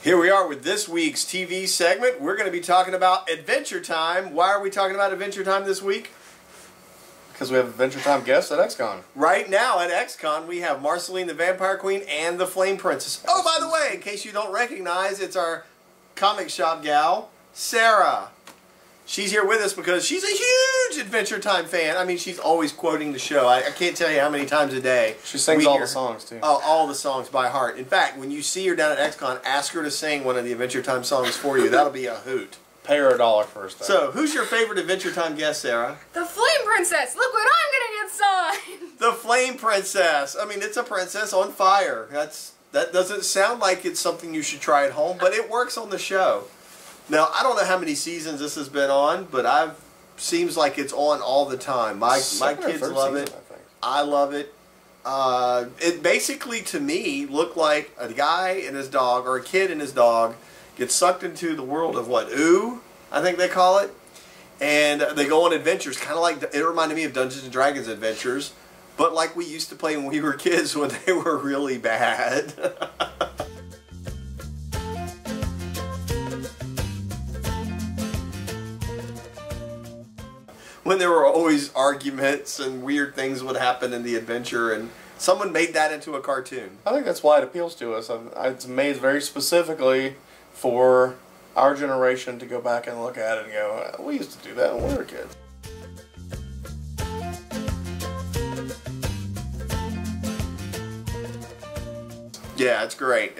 Here we are with this week's TV segment. We're going to be talking about Adventure Time. Why are we talking about Adventure Time this week? Because we have Adventure Time guests at XCon. Right now at XCon, we have Marceline the Vampire Queen and the Flame Princess. Oh, by the way, in case you don't recognize, it's our comic shop gal, Sarah. She's here with us because she's a huge Adventure Time fan. I mean, she's always quoting the show. I can't tell you how many times a day. She sings all the songs, too. Oh, all the songs by heart. In fact, when you see her down at XCon, ask her to sing one of the Adventure Time songs for you. That'll be a hoot. Pay her $1 first, though. So, who's your favorite Adventure Time guest, Sarah? The Flame Princess! Look what I'm gonna get signed! The Flame Princess! I mean, it's a princess on fire. That doesn't sound like it's something you should try at home, but it works on the show. Now, I don't know how many seasons this has been on, but seems like it's on all the time. My kids love it. I love it. It basically, to me, looked like a guy and his dog, or a kid and his dog, get sucked into the world of what? Ooh, I think they call it. And they go on adventures, kind of like, it reminded me of Dungeons & Dragons adventures, but like we used to play when we were kids when they were really bad. When there were always arguments and weird things would happen in the adventure, and someone made that into a cartoon. I think that's why it appeals to us. It's made very specifically for our generation to go back and look at it and go, we used to do that when we were kids. Yeah, it's great.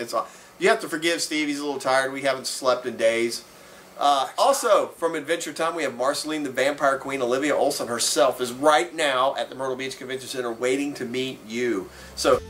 You have to forgive Steve, he's a little tired. We haven't slept in days. Also, from Adventure Time, we have Marceline the Vampire Queen. Olivia Olson herself is right now at the Myrtle Beach Convention Center waiting to meet you. So,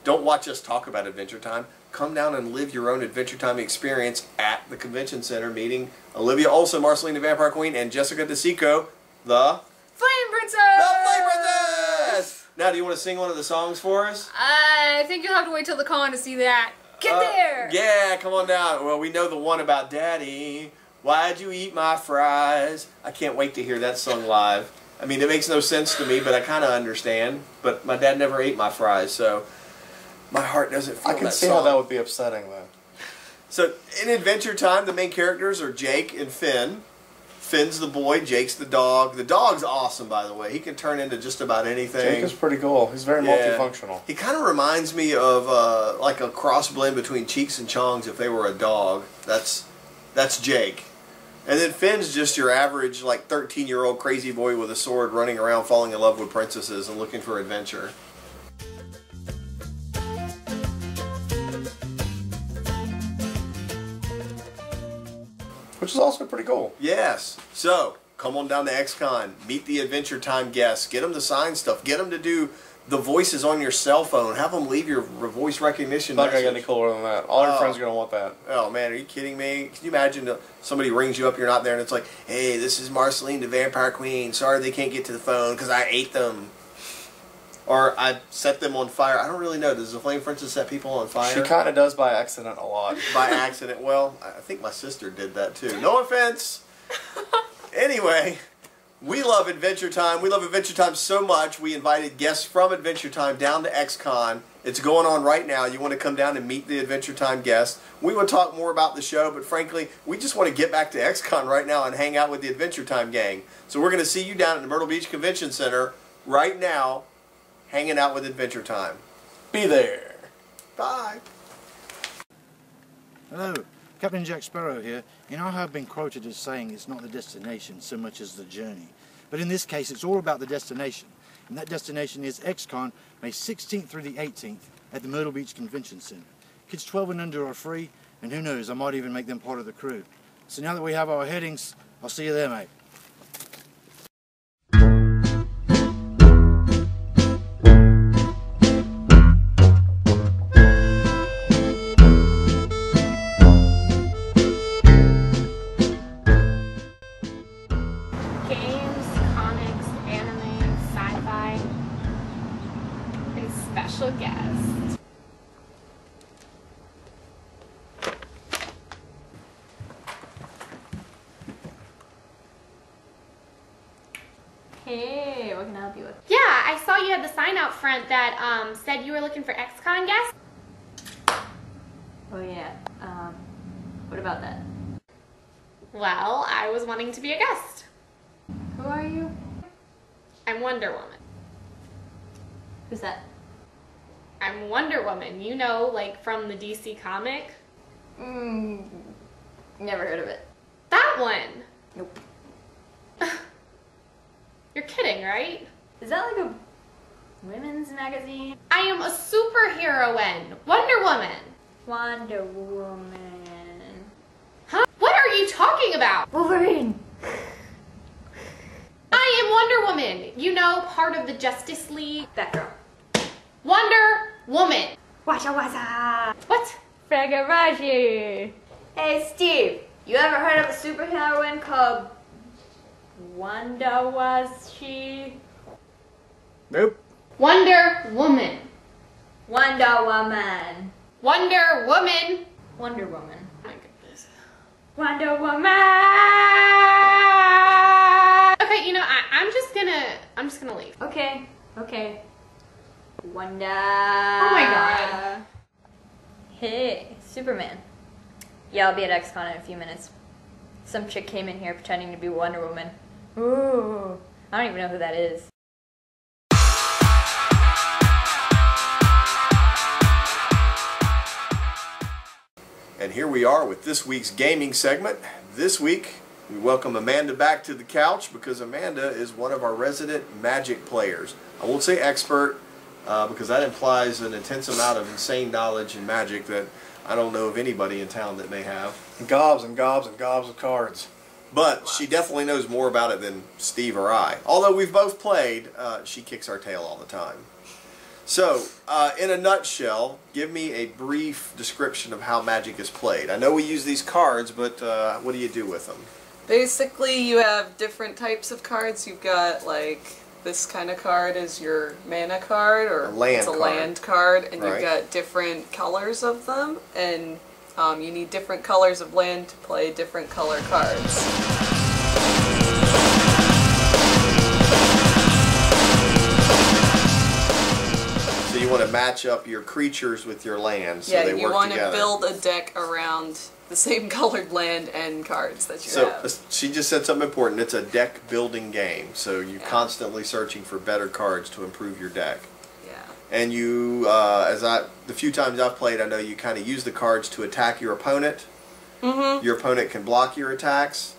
don't watch us talk about Adventure Time. Come down and live your own Adventure Time experience at the Convention Center, meeting Olivia Olson, Marceline the Vampire Queen, and Jessica DeSico, the Flame Princess! The Flame Princess! Now, do you want to sing one of the songs for us? I think you'll have to wait till the con to see that. Get there! Yeah, come on down. Well, we know the one about Daddy. Why'd you eat my fries? I can't wait to hear that sung live. I mean, it makes no sense to me, but I kind of understand. But my dad never ate my fries, so my heart doesn't feel that song. I can see how that would be upsetting, though. So, in Adventure Time, the main characters are Jake and Finn. Finn's the boy, Jake's the dog. The dog's awesome, by the way. He can turn into just about anything. Jake is pretty cool. He's very multifunctional. He kind of reminds me of like a cross blend between Cheeks and Chongs if they were a dog. That's Jake. And then Finn's just your average like 13-year-old crazy boy with a sword running around falling in love with princesses and looking for adventure. Which is also pretty cool. Yes. So, come on down to XCon. Meet the Adventure Time guests. Get them to sign stuff. Get them to do the voices on your cell phone. Have them leave your voice recognition It's not going message. to get any cooler than that. All your friends are going to want that. Oh, man. Are you kidding me? Can you imagine somebody rings you up, you're not there, and it's like, hey, this is Marceline the Vampire Queen. Sorry they can't get to the phone because I ate them. Or I set them on fire. I don't really know. Does the Flame Princess set people on fire? She kind of does by accident a lot. By accident. Well, I think my sister did that too. No offense. Anyway, we love Adventure Time. We love Adventure Time so much, we invited guests from Adventure Time down to XCon. It's going on right now. You want to come down and meet the Adventure Time guests. We will talk more about the show, but frankly, we just want to get back to XCon right now and hang out with the Adventure Time gang. So we're going to see you down at the Myrtle Beach Convention Center right now, hanging out with Adventure Time. Be there. Bye. Hello, Captain Jack Sparrow here. You know how I've been quoted as saying it's not the destination so much as the journey. But in this case, it's all about the destination. And that destination is XCon, May 16th through the 18th at the Myrtle Beach Convention Center. Kids 12 and under are free, and who knows, I might even make them part of the crew. So now that we have our headings, I'll see you there, mate. Special guest. Hey, what can I help you with? Yeah, I saw you had the sign out front that said you were looking for XCon guests. Oh yeah. What about that? Well, I was wanting to be a guest. Who are you? I'm Wonder Woman. Who's that? I'm Wonder Woman, you know, like from the DC comic. Never heard of it. That one! Nope. You're kidding, right? Is that like a women's magazine? I am a superheroine, Wonder Woman. Wonder Woman. Huh? What are you talking about? Wolverine! I am Wonder Woman, you know, part of the Justice League. That girl. Wonder Woman. Washa washa! What? Fragarashi! Hey Steve, you ever heard of a superheroine called Wanda was she? Nope. Wonder Woman. Wonder Woman. Wonder Woman. Wonder Woman. Oh my goodness. Wonder Woman! Okay, you know, I'm just gonna leave. Okay. Wonder. Oh my god. Hey, Superman. Yeah, I'll be at XCon in a few minutes. Some chick came in here pretending to be Wonder Woman. Ooh, I don't even know who that is. And here we are with this week's gaming segment. This week, we welcome Amanda back to the couch because Amanda is one of our resident Magic players. I won't say expert because that implies an intense amount of insane knowledge in Magic that I don't know of anybody in town that may have. Gobs and gobs and gobs of cards. But she definitely knows more about it than Steve or I. Although we've both played, she kicks our tail all the time. So, in a nutshell, give me a brief description of how Magic is played. I know we use these cards, but what do you do with them? Basically, you have different types of cards. You've got, like, this kind of card is your mana card, or it's a land card, and you've got different colors of them, and you need different colors of land to play different color cards. So you want to match up your creatures with your lands so they work together. Yeah, you want to build a deck around the same colored land and cards that you have. So she just said something important. It's a deck building game, so you're constantly searching for better cards to improve your deck. Yeah. And you, the few times I've played, I know you kind of use the cards to attack your opponent. Mm-hmm. Your opponent can block your attacks,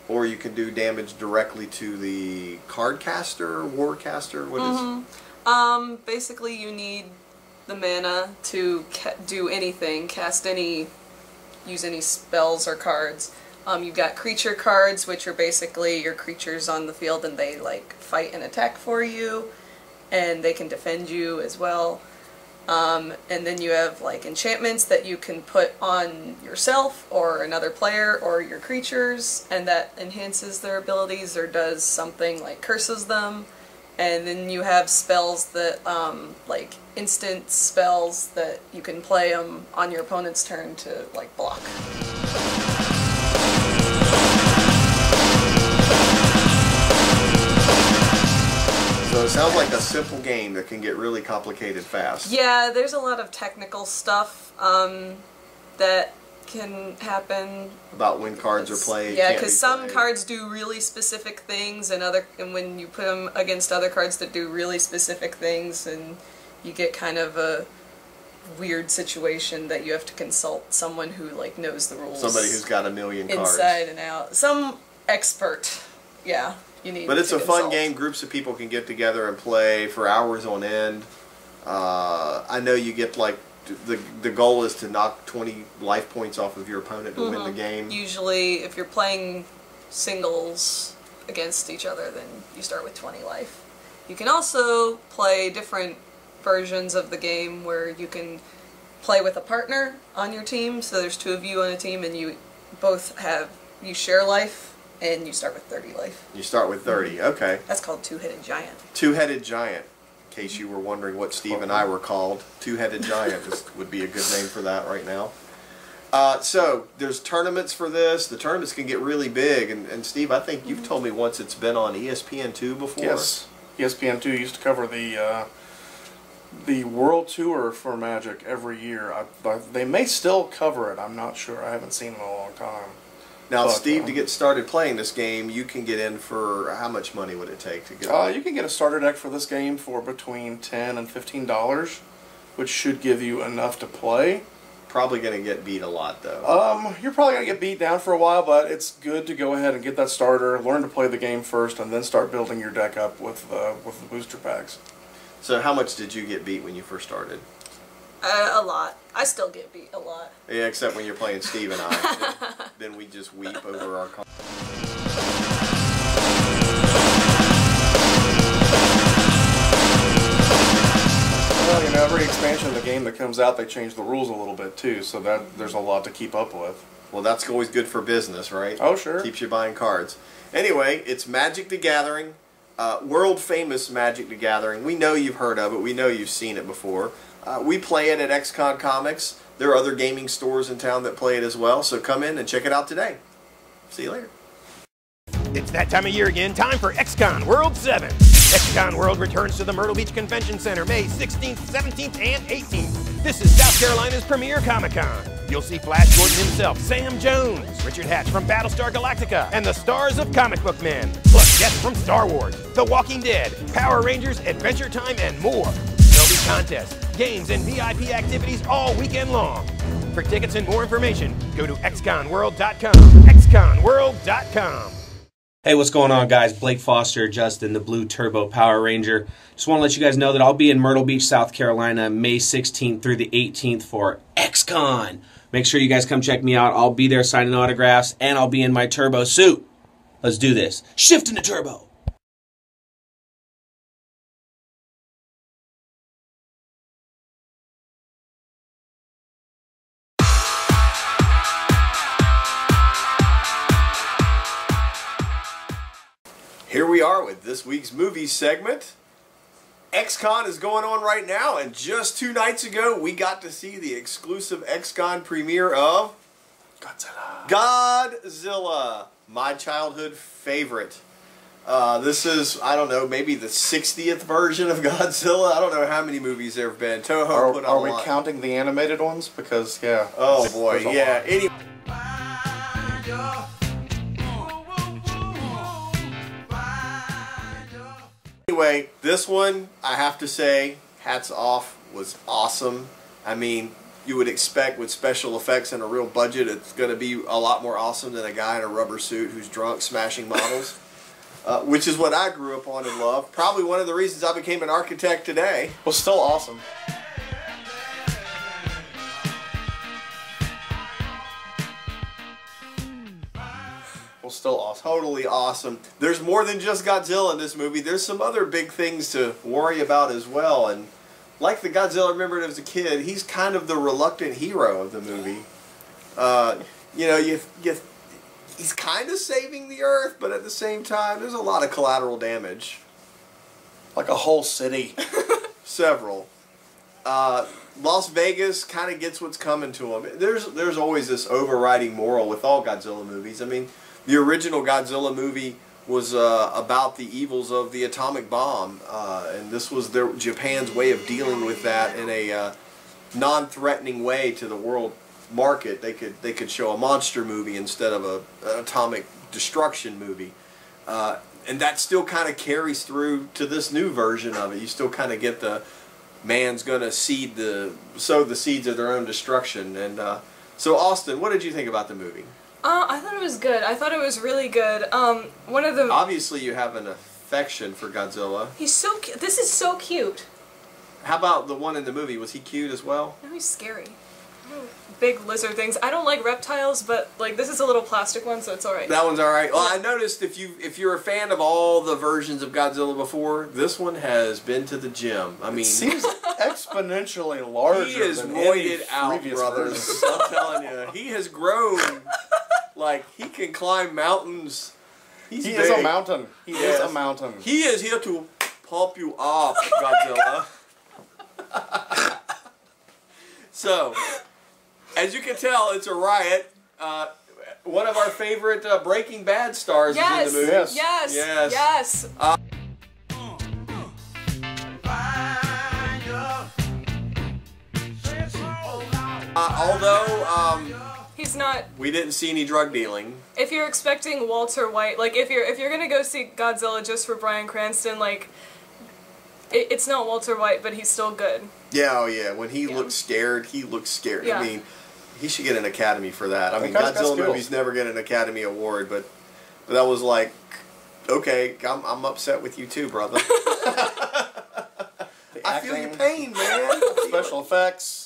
or you can do damage directly to the card caster, war caster. What is? Basically, you need the mana to do anything, cast any. Use any spells or cards. You've got creature cards, which are basically your creatures on the field and they like fight and attack for you, and they can defend you as well. And then you have like enchantments that you can put on yourself or another player or your creatures, and that enhances their abilities or does something like curses them. And then you have spells that, like instant spells that you can play them on your opponent's turn to, like, block. So it sounds like a simple game that can get really complicated fast. Yeah, there's a lot of technical stuff that can happen about when cards are played. Yeah, because some cards do really specific things, and when you put them against other cards that do really specific things, and you get kind of a weird situation that you have to consult someone who like knows the rules. Somebody who's got a million cards inside and out. Some expert. Yeah, you need. But it's a fun game. Groups of people can get together and play for hours on end. I know you get like. The goal is to knock 20 life points off of your opponent to win the game. Usually, if you're playing singles against each other, then you start with 20 life. You can also play different versions of the game where you can play with a partner on your team. So there's two of you on a team, and you both share life, and you start with 30 life. You start with 30, okay. That's called Two-Headed Giant. Two-Headed Giant. In case you were wondering what Steve and I were called, Two-Headed Giant would be a good name for that right now. So there's tournaments for this. The tournaments can get really big, and Steve, I think you've told me once it's been on ESPN2 before. Yes. ESPN2 used to cover the World Tour for Magic every year. They may still cover it. I'm not sure. I haven't seen it in a long time. Now, Steve, to get started playing this game, you can get in for how much money would it take to get? You can get a starter deck for this game for between $10 and $15, which should give you enough to play. Probably going to get beat a lot, though. You're probably going to get beat down for a while, but it's good to go ahead and get that starter, learn to play the game first, and then start building your deck up with the booster packs. So how much did you get beat when you first started? A lot. I still get beat a lot. Yeah, except when you're playing Steve and I. Then we just weep over our... Well, you know, every expansion of the game that comes out, they change the rules a little bit too, so that there's a lot to keep up with. Well, that's always good for business, right? Oh, sure. Keeps you buying cards. Anyway, it's Magic the Gathering. World famous Magic the Gathering. We know you've heard of it. We know you've seen it before. We play it at XCon Comics. There are other gaming stores in town that play it as well, so come in and check it out today. See you later. It's that time of year again, time for XCon World 7. XCon World returns to the Myrtle Beach Convention Center May 16th, 17th, and 18th. This is South Carolina's premier Comic-Con. You'll see Flash Gordon himself, Sam Jones, Richard Hatch from Battlestar Galactica, and the stars of comic book men, plus guests from Star Wars, The Walking Dead, Power Rangers, Adventure Time, and more. There'll be contests, games, and VIP activities all weekend long. For tickets and more information, go to xconworld.com. xconworld.com. Hey, what's going on, guys? Blake Foster, Justin, the Blue Turbo Power Ranger. Just want to let you guys know that I'll be in Myrtle Beach, South Carolina, May 16th through the 18th for XCon. Make sure you guys come check me out. I'll be there signing autographs, and I'll be in my turbo suit. Let's do this. Shift into turbo. Here we are with this week's movie segment. XCon is going on right now, and just 2 nights ago we got to see the exclusive XCon premiere of Godzilla, my childhood favorite. This is, I don't know, maybe the 60th version of Godzilla. I don't know how many movies there have been. Toho put on Are we counting the animated ones? Because, yeah. Oh boy, yeah. Anyway, this one, I have to say, hats off, was awesome. I mean, you would expect with special effects and a real budget, it's going to be a lot more awesome than a guy in a rubber suit who's drunk smashing models, which is what I grew up on and loved. Probably one of the reasons I became an architect today. Well, still awesome. Well, still awesome. Totally awesome. There's more than just Godzilla in this movie. There's some other big things to worry about as well. And like the Godzilla I remembered as a kid, he's kind of the reluctant hero of the movie. You know, he's kind of saving the Earth, but at the same time, there's a lot of collateral damage. Like a whole city. Several. Las Vegas kind of gets what's coming to him. There's always this overriding moral with all Godzilla movies. I mean, the original Godzilla movie was about the evils of the atomic bomb, and this was Japan's way of dealing with that in a non-threatening way to the world market. They could show a monster movie instead of an atomic destruction movie, and that still kind of carries through to this new version of it. You still kind of get the man's gonna sow the seeds of their own destruction. And so, Austin, what did you think about the movie? I thought it was good. I thought it was really good. One of the... Obviously you have an affection for Godzilla. He's so cute. This is so cute. How about the one in the movie? Was he cute as well? No, he's scary. Big lizard things. I don't like reptiles, but like this is a little plastic one, so it's alright. That one's alright. Well, I noticed if you're a fan of all the versions of Godzilla before, this one has been to the gym. I mean, it seems exponentially larger. He is than roided any out, previous brothers. version. I'm telling you, he has grown. Like, he can climb mountains. He is a mountain. He is a mountain. He is here to pump you up, Godzilla. So, as you can tell, it's a riot. One of our favorite Breaking Bad stars is in the movie. Yes. Although, He's not. we didn't see any drug dealing. If you're expecting Walter White, like if you're gonna go see Godzilla just for Bryan Cranston, like it's not Walter White, but he's still good. Yeah, oh yeah. When he looks scared, he looks scared. Yeah. I mean, he should get an Academy for that. I mean, guy's got Godzilla skills. movies never get an Academy Award, but that was like, okay, I'm upset with you too, brother. I feel your pain, man. Special effects.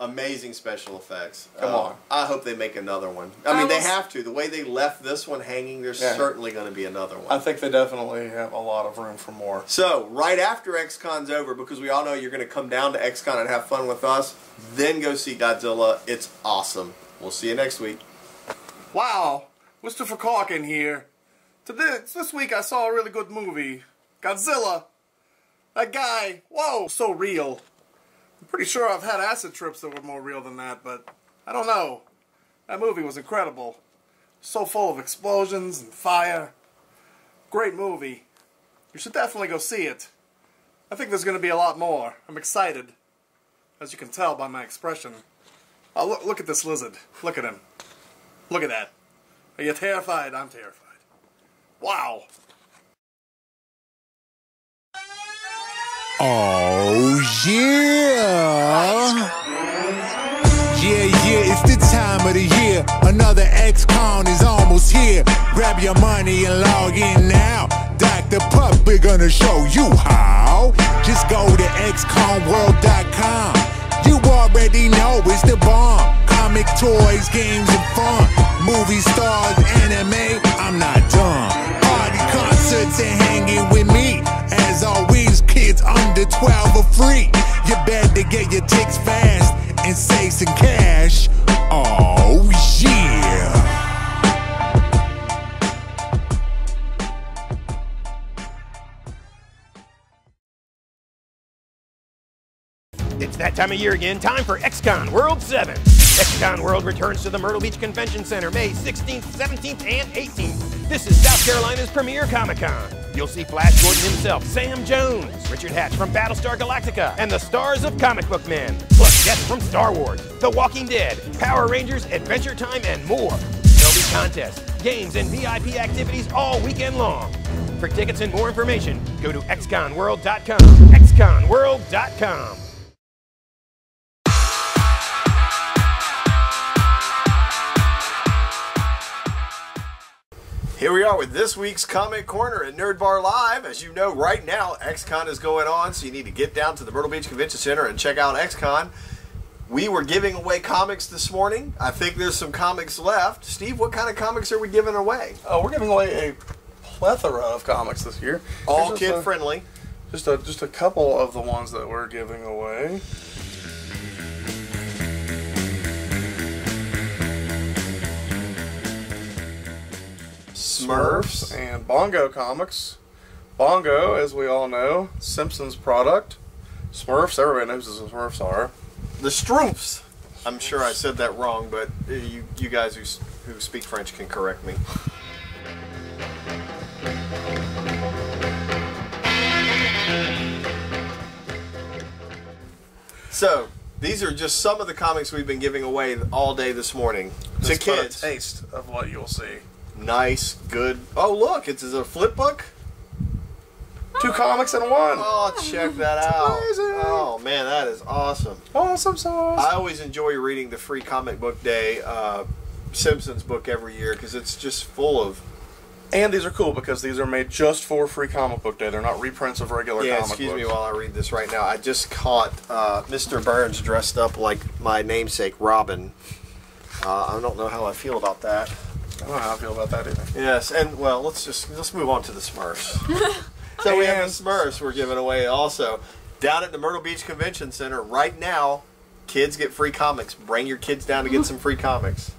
Amazing special effects. Come on. I hope they make another one. I mean, they have to. The way they left this one hanging, there's certainly going to be another one. I think they definitely have a lot of room for more. So, right after XCon's over, because we all know you're going to come down to XCon and have fun with us, then go see Godzilla. It's awesome. We'll see you next week. Wow, Mr. Corkin here. This week I saw a really good movie. Godzilla. That guy, whoa, so real. I'm pretty sure I've had acid trips that were more real than that, but I don't know. That movie was incredible. So full of explosions and fire. Great movie. You should definitely go see it. I think there's going to be a lot more. I'm excited. As you can tell by my expression. Oh, look at this lizard. Look at him. Look at that. Are you terrified? I'm terrified. Wow. Oh yeah! Yeah, it's the time of the year. Another XCon is almost here. Grab your money and log in now. Dr. Puck, we're gonna show you how. Just go to xconworld.com. You already know it's the bomb. Comic, toys, games, and fun. Movie stars, anime, I'm not dumb. Party concerts and hanging with me. As always, kids under 12 are free. You better get your ticks fast and save some cash. Oh yeah. It's that time of year again. Time for XCon World 7. XCon World returns to the Myrtle Beach Convention Center May 16th, 17th, and 18th. This is South Carolina's premier Comic-Con. You'll see Flash Gordon himself, Sam Jones, Richard Hatch from Battlestar Galactica, and the stars of Comic Book Men, plus guests from Star Wars, The Walking Dead, Power Rangers, Adventure Time, and more. There'll be contests, games, and VIP activities all weekend long. For tickets and more information, go to xconworld.com. xconworld.com. Here we are with this week's Comic Corner at Nerd Bar Live. As you know, right now, XCon is going on, so you need to get down to the Myrtle Beach Convention Center and check out XCon. We were giving away comics this morning. I think there's some comics left. Steve, what kind of comics are we giving away? Oh, we're giving away a plethora of comics this year. All kid-friendly. Just a couple of the ones that we're giving away. Smurfs and Bongo comics. Bongo, as we all know, Simpsons product. Smurfs, everybody knows who the Smurfs are. The Schtroumpfs. I'm sure I said that wrong, but you guys who speak French can correct me. So, these are just some of the comics we've been giving away all day this morning to Just put kids. a taste of what you'll see. Nice, good. Oh, look, it's a flip book. 2 comics in one. Oh, check that out. Amazing. Oh, man, that is awesome. Awesome sauce. I always enjoy reading the free comic book day Simpsons book every year because it's just full of... And these are cool because these are made just for free comic book day. They're not reprints of regular comic books. Excuse me while I read this right now. I just caught Mr. Burns dressed up like my namesake Robin. I don't know how I feel about that. I don't know how I feel about that either. Yes, and well, let's move on to the Smurfs. So we have the Smurfs we're giving away also. Down at the Myrtle Beach Convention Center right now, kids get free comics. Bring your kids down to get some free comics.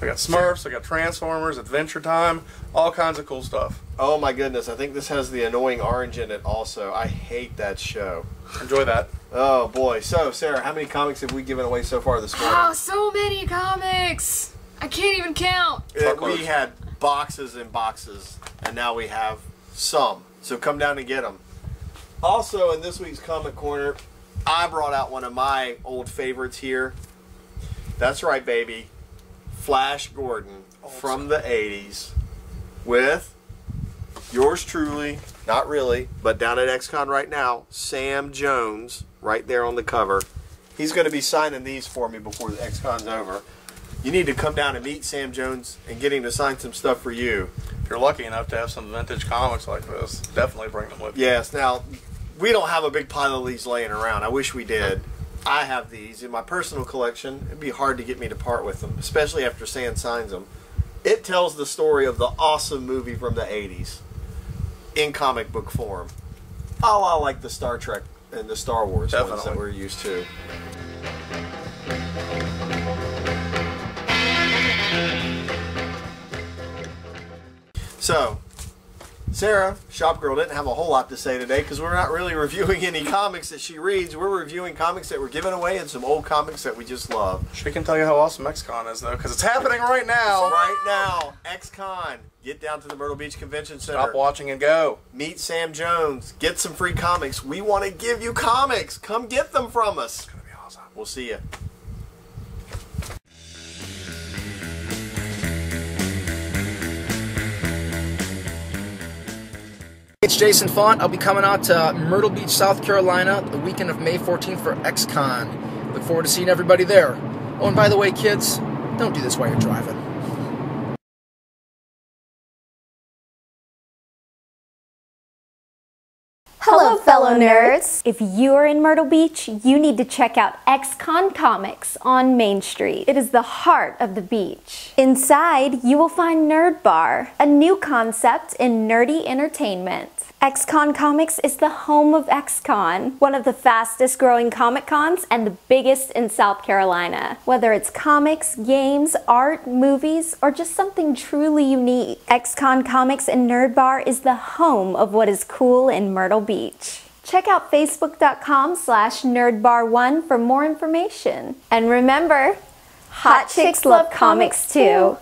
I got Smurfs, I got Transformers, Adventure Time, all kinds of cool stuff. Oh my goodness, I think this has the annoying orange in it also. I hate that show. Enjoy that. Oh boy. So, Sarah, how many comics have we given away so far this morning? Oh, so many comics! I can't even count. We had boxes and boxes, and now we have some. So come down and get them. Also, in this week's Comic Corner, I brought out one of my old favorites here. That's right, baby. Flash Gordon from the 80s with yours truly, not really, but down at XCon right now, Sam Jones right there on the cover. He's going to be signing these for me before the XCon's over. You need to come down and meet Sam Jones and get him to sign some stuff for you. If you're lucky enough to have some vintage comics like this, definitely bring them with you. Yes, now, we don't have a big pile of these laying around. I wish we did. I have these in my personal collection. It'd be hard to get me to part with them, especially after Sam signs them. It tells the story of the awesome movie from the 80s in comic book form. A la like the Star Trek and the Star Wars ones that we're used to. So, Sarah, Shop Girl, didn't have a whole lot to say today because we're not really reviewing any comics that she reads. We're reviewing comics that were given away and some old comics that we just love. She can tell you how awesome XCon is, though, because it's happening right now. Right now, XCon. Get down to the Myrtle Beach Convention Center. Stop watching and go. Meet Sam Jones. Get some free comics. We want to give you comics. Come get them from us. It's going to be awesome. We'll see you. It's Jason Font. I'll be coming out to Myrtle Beach, South Carolina the weekend of May 14th for XCon. Look forward to seeing everybody there. Oh, and by the way, kids, don't do this while you're driving. Hello, fellow nerds! If you are in Myrtle Beach, you need to check out XCon Comics on Main Street. It is the heart of the beach. Inside, you will find Nerd Bar, a new concept in nerdy entertainment. XCon Comics is the home of XCon, one of the fastest growing Comic Cons and the biggest in South Carolina. Whether it's comics, games, art, movies, or just something truly unique, XCon Comics and Nerd Bar is the home of what is cool in Myrtle Beach. Check out facebook.com/nerdbar1 for more information. And remember, hot chicks love comics too.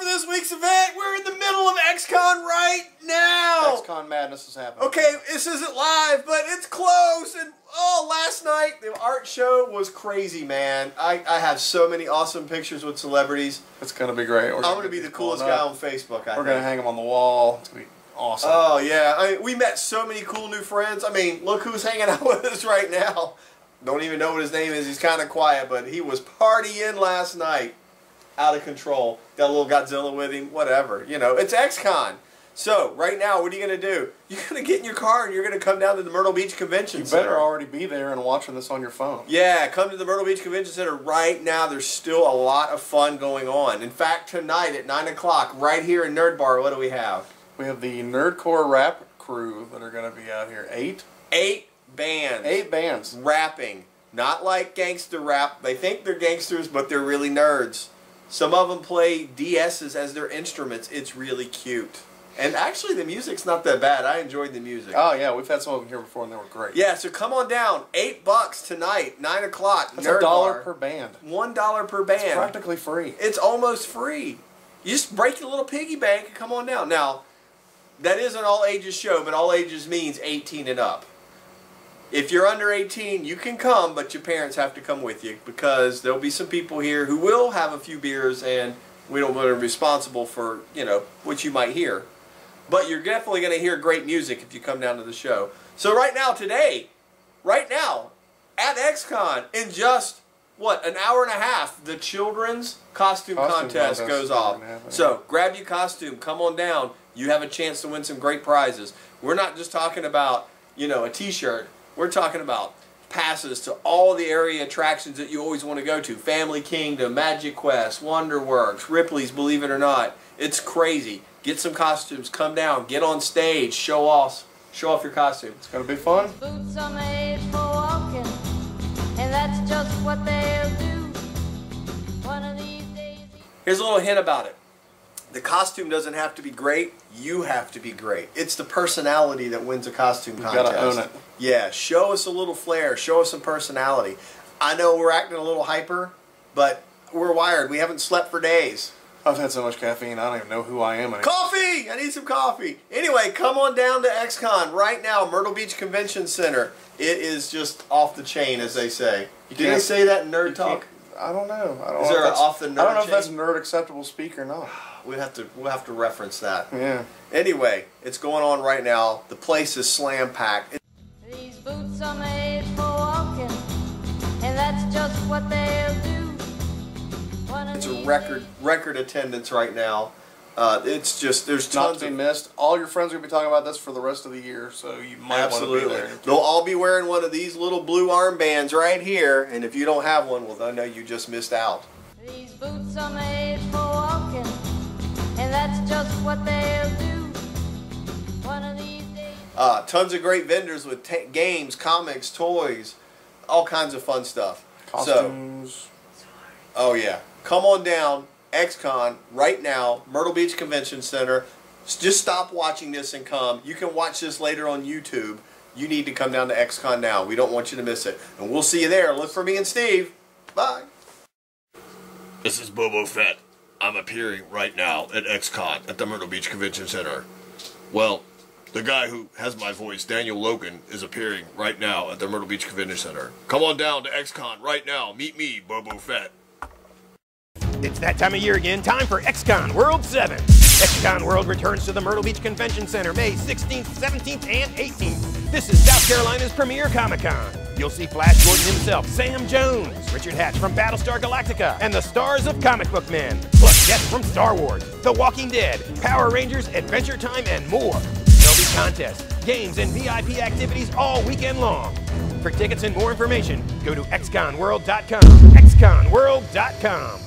This week's event. We're in the middle of XCon right now. XCon madness is happening. Okay, this isn't live, but it's close. And oh, last night the art show was crazy, man. I have so many awesome pictures with celebrities. It's gonna be great. I'm gonna be the coolest guy on Facebook. We're gonna hang them on the wall. It's gonna be awesome. Oh yeah, I mean, we met so many cool new friends. I mean, look who's hanging out with us right now. Don't even know what his name is. He's kind of quiet, but he was partying last night. Out of control. Got a little Godzilla with him, whatever. You know, it's XCon. So, right now, what are you going to do? You're going to get in your car and you're going to come down to the Myrtle Beach Convention Center. You better already be there and watching this on your phone. Yeah, come to the Myrtle Beach Convention Center right now. There's still a lot of fun going on. In fact, tonight at 9 o'clock, right here in Nerd Bar, what do we have? We have the Nerdcore rap crew that are going to be out here. 8 bands. 8 bands. Rapping. Not like gangster rap. They think they're gangsters, but they're really nerds. Some of them play DSs as their instruments. It's really cute. And actually, the music's not that bad. I enjoyed the music. Oh, yeah. We've had some of them here before, and they were great. Yeah, so come on down. $8 tonight, 9 o'clock. That's $1 per band. $1 per band. It's practically free. It's almost free. You just break your little piggy bank and come on down. Now, that is an all-ages show, but all ages means 18 and up. If you're under 18, you can come, but your parents have to come with you because there'll be some people here who will have a few beers, and we don't want to be responsible for, you know, what you might hear. But you're definitely going to hear great music if you come down to the show. So right now, today, right now, at XCon, in just, what, an hour and a half, the children's costume contest goes off. So grab your costume, come on down. You have a chance to win some great prizes. We're not just talking about, you know, a t-shirt. We're talking about passes to all the area attractions that you always want to go to. Family Kingdom, Magic Quest, Wonderworks, Ripley's, believe it or not. It's crazy. Get some costumes, come down, get on stage, show off your costume. It's going to be fun. Boots are made for walking, and that's just what they'll do. One of these days. Here's a little hint about it. The costume doesn't have to be great. You have to be great. It's the personality that wins a costume contest. You gotta own it. Yeah, show us a little flair. Show us some personality. I know we're acting a little hyper, but we're wired. We haven't slept for days. I've had so much caffeine, I don't even know who I am anymore. Coffee! I need some coffee. Anyway, come on down to XCon right now, Myrtle Beach Convention Center. It is just off the chain, as they say. Did they say that in Nerd Talk? I don't know. Is there an off the nerd I don't know if chain? that's nerd acceptable speak or not. We'll have to reference that. Yeah. Anyway, it's going on right now. The place is slam packed. These boots are made for walking, and that's just what they'll do. It's a record attendance right now. It's just there's Not tons to be of missed. All your friends are gonna be talking about this for the rest of the year, so you might want to be absolutely. there. They'll all be wearing one of these little blue armbands right here, and if you don't have one, well, then know you just missed out. These boots are made for walking, and that's just what they'll do. One of these days. Tons of great vendors with games, comics, toys, all kinds of fun stuff. Costumes. Oh yeah. Come on down, XCon, right now, Myrtle Beach Convention Center. Just stop watching this and come. You can watch this later on YouTube. You need to come down to XCon now. We don't want you to miss it. And we'll see you there. Look for me and Steve. Bye. This is Bobo Fett. I'm appearing right now at XCon at the Myrtle Beach Convention Center. Well, the guy who has my voice, Daniel Logan, is appearing right now at the Myrtle Beach Convention Center. Come on down to XCon right now. Meet me, Bobo Fett. It's that time of year again, time for XCon World 7. XCon World returns to the Myrtle Beach Convention Center May 16th, 17th, and 18th. This is South Carolina's premier Comic-Con. You'll see Flash Gordon himself, Sam Jones, Richard Hatch from Battlestar Galactica, and the stars of Comic Book Men, plus guests from Star Wars, The Walking Dead, Power Rangers, Adventure Time, and more. There'll be contests, games, and VIP activities all weekend long. For tickets and more information, go to xconworld.com. xconworld.com.